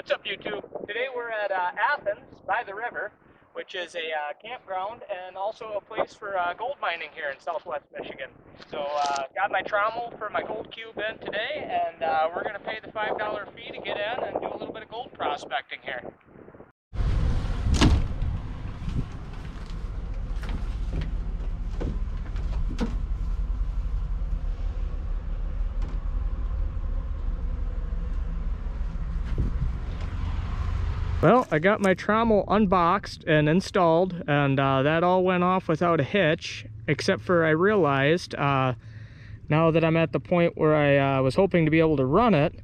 What's up, YouTube? Today we're at Athens by the River, which is a campground and also a place for gold mining here in southwest Michigan. So got my trommel for my gold cube in today, and we're going to pay the $5 fee to get in and do a little bit of gold prospecting here. Well, I got my trommel unboxed and installed, and that all went off without a hitch, except for I realized now that I'm at the point where I was hoping to be able to run it,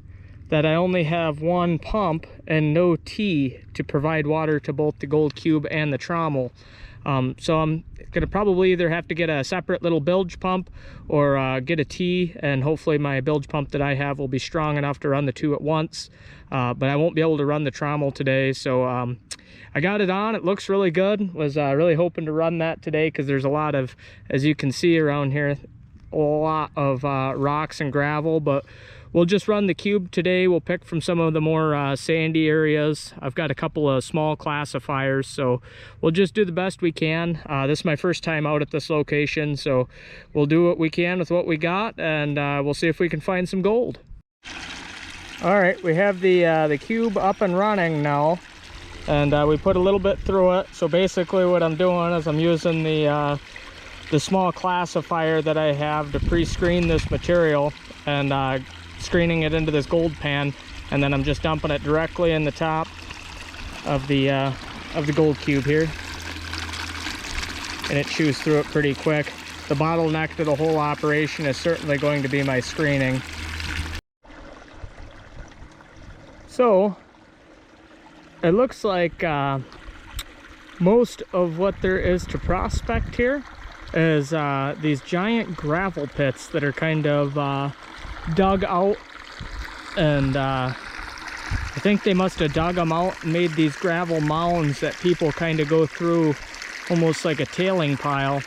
that I only have one pump and no T to provide water to both the gold cube and the trommel. So I'm gonna probably either have to get a separate little bilge pump or get a T, and hopefully my bilge pump that I have will be strong enough to run the two at once. But I won't be able to run the trommel today, so I got it on. It looks really good. Was really hoping to run that today because there's a lot of, as you can see around here, a lot of rocks and gravel, but we'll just run the cube today. We'll pick from some of the more sandy areas. I've got a couple of small classifiers, so we'll just do the best we can. This is my first time out at this location, so we'll do what we can with what we got, and we'll see if we can find some gold. All right, we have the cube up and running now, and we put a little bit through it. So basically what I'm doing is I'm using the small classifier that I have to pre-screen this material, and screening it into this gold pan, and then I'm just dumping it directly in the top of the gold cube here, and it chews through it pretty quick. The bottleneck to the whole operation is certainly going to be my screening. So it looks like most of what there is to prospect here is these giant gravel pits that are kind of dug out, and I think they must have dug them out and made these gravel mounds that people kind of go through almost like a tailing pile.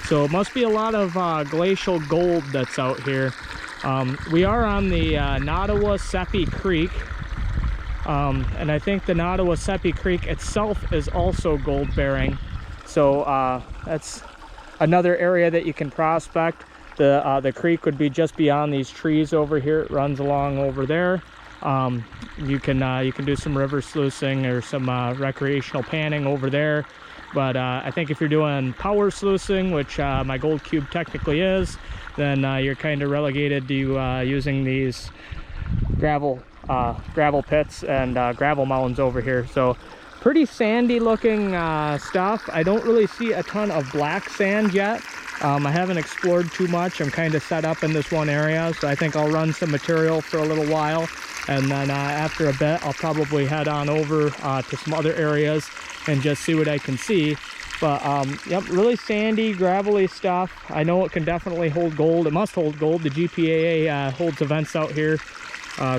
So it must be a lot of glacial gold that's out here. We are on the Nottawa-Seppi Creek, and I think the Nottawa-Seppi Creek itself is also gold bearing. So that's another area that you can prospect. The creek would be just beyond these trees over here. It runs along over there. You can do some river sluicing or some recreational panning over there. But I think if you're doing power sluicing, which my gold cube technically is, then you're kind of relegated to using these gravel pits and gravel mounds over here. So pretty sandy looking stuff. I don't really see a ton of black sand yet. I haven't explored too much. I'm kind of set up in this one area, so I think I'll run some material for a little while, and then after a bit I'll probably head on over to some other areas and just see what I can see. But yep, really sandy, gravelly stuff. I know it can definitely hold gold. It must hold gold. The GPAA holds events out here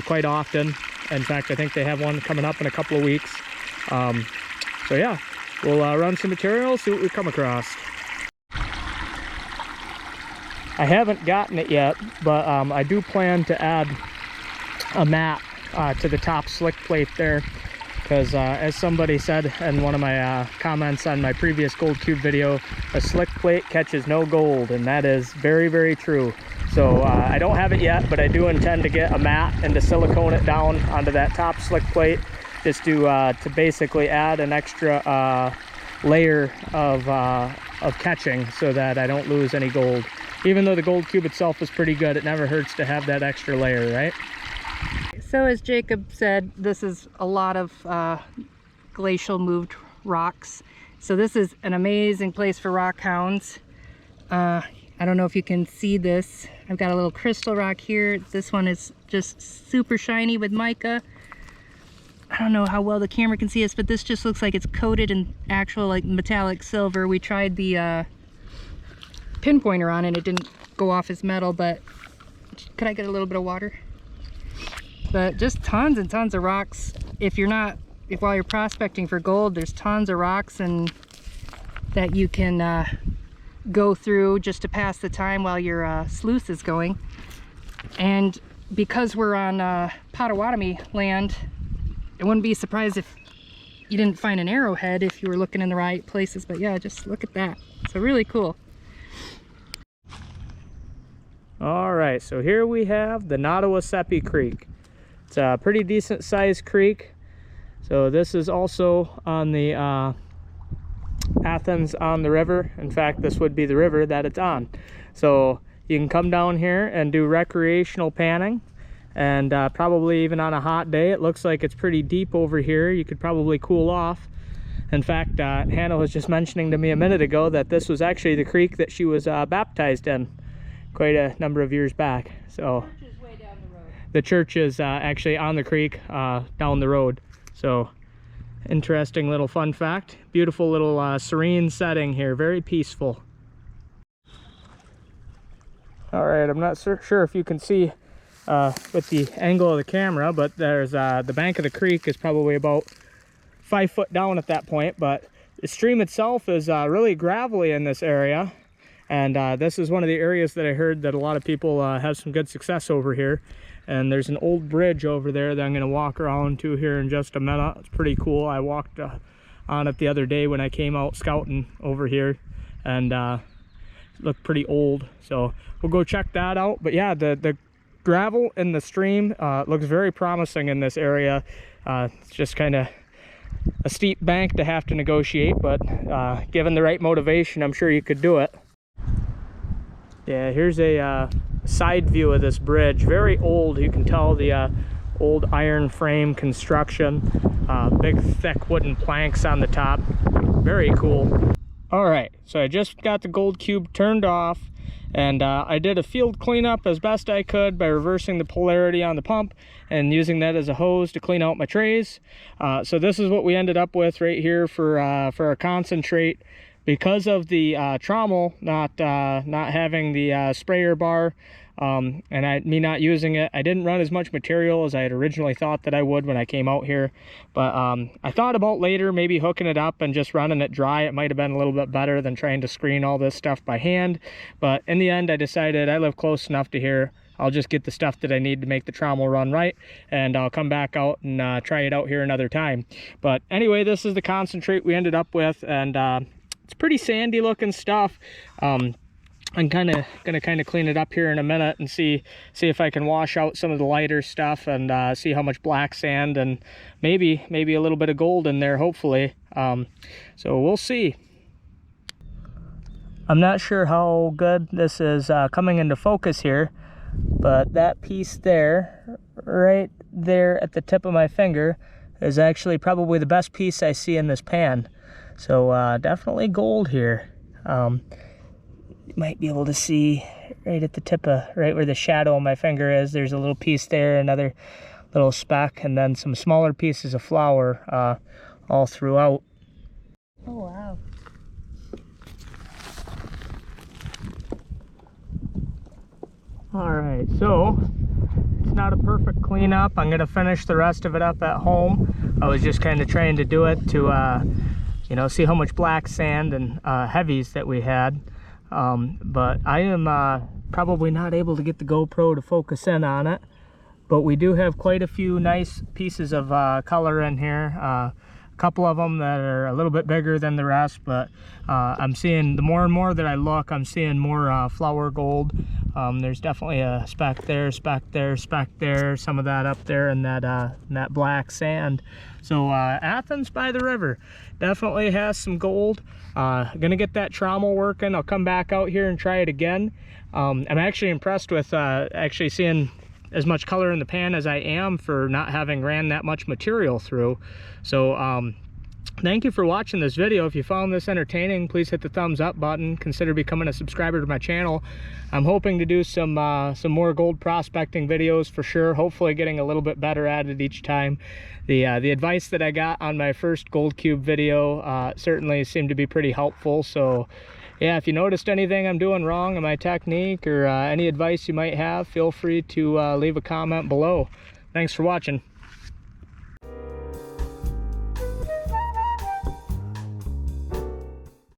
quite often. In fact, I think they have one coming up in a couple of weeks. So yeah, we'll run some material, see what we come across. I haven't gotten it yet, but I do plan to add a mat to the top slick plate there, because as somebody said in one of my comments on my previous gold cube video, a slick plate catches no gold, and that is very, very true. So I don't have it yet, but I do intend to get a mat and to silicone it down onto that top slick plate, just to basically add an extra layer of catching so that I don't lose any gold. Even though the gold cube itself is pretty good, it never hurts to have that extra layer, right? So as Jacob said, this is a lot of glacial moved rocks. So this is an amazing place for rock hounds. I don't know if you can see this. I've got a little crystal rock here. This one is just super shiny with mica. I don't know how well the camera can see this, but this just looks like it's coated in actual like metallic silver. We tried the pinpointer on it. It didn't go off as metal, but could I get a little bit of water? But just tons and tons of rocks. If while you're prospecting for gold, there's tons of rocks and that you can go through just to pass the time while your sluice is going. And because we're on Potawatomi land, I wouldn't be surprised if you didn't find an arrowhead if you were looking in the right places. But yeah, just look at that. So really cool. All right, so here we have the Nottawaseppi Creek. It's a pretty decent sized creek. So this is also on the Athens on the river. In fact, this would be the river that it's on. So you can come down here and do recreational panning, and probably even on a hot day. It looks like it's pretty deep over here. You could probably cool off. In fact, Hannah was just mentioning to me a minute ago that this was actually the creek that she was baptized in quite a number of years back. So The church is way down the road. the church is actually on the creek down the road. So interesting little fun fact. Beautiful little serene setting here, very peaceful. All right, I'm not sure if you can see with the angle of the camera, but there's the bank of the creek is probably about 5 foot down at that point, but the stream itself is really gravelly in this area. And this is one of the areas that I heard that a lot of people have some good success over here. And there's an old bridge over there that I'm going to walk around to here in just a minute. It's pretty cool. I walked on it the other day when I came out scouting over here, and it looked pretty old. So we'll go check that out. But yeah, the gravel in the stream looks very promising in this area. It's just kind of a steep bank to have to negotiate, but given the right motivation, I'm sure you could do it. Yeah, here's a side view of this bridge. Very old. You can tell the old iron frame construction. Big thick wooden planks on the top. Very cool. All right, so I just got the gold cube turned off, and I did a field cleanup as best I could by reversing the polarity on the pump and using that as a hose to clean out my trays. So this is what we ended up with right here for our concentrate. Because of the trommel not having the sprayer bar, and me not using it, I didn't run as much material as I had originally thought that I would when I came out here. But I thought about later maybe hooking it up and just running it dry. It might have been a little bit better than trying to screen all this stuff by hand. But in the end, I decided I live close enough to here. I'll just get the stuff that I need to make the trommel run right, and I'll come back out and try it out here another time. But anyway, this is the concentrate we ended up with, and it's pretty sandy looking stuff. I'm gonna clean it up here in a minute and see if I can wash out some of the lighter stuff and see how much black sand and maybe a little bit of gold in there, hopefully. So we'll see. I'm not sure how good this is coming into focus here, but that piece there, right there at the tip of my finger, is actually probably the best piece I see in this pan. So definitely gold here. You might be able to see right at the tip of, right where the shadow of my finger is, there's a little piece there, another little speck, and then some smaller pieces of flour all throughout. Oh, wow. All right, so it's not a perfect cleanup. I'm gonna finish the rest of it up at home. I was just kind of trying to do it to you know, see how much black sand and heavies that we had. But I am probably not able to get the GoPro to focus in on it. But we do have quite a few nice pieces of color in here. A couple of them that are a little bit bigger than the rest, but I'm seeing, the more and more that I look, I'm seeing more flour gold. There's definitely a speck there, speck there, speck there, some of that up there, and that black sand. So Athens by the river definitely has some gold. Gonna get that trommel working. I'll come back out here and try it again. I'm actually impressed with actually seeing as much color in the pan as I am for not having ran that much material through. So thank you for watching this video. If you found this entertaining, please hit the thumbs up button. Consider becoming a subscriber to my channel. I'm hoping to do some more gold prospecting videos for sure, hopefully getting a little bit better at it each time. The advice that I got on my first gold cube video certainly seemed to be pretty helpful. So yeah, if you noticed anything I'm doing wrong in my technique or any advice you might have, feel free to leave a comment below. Thanks for watching.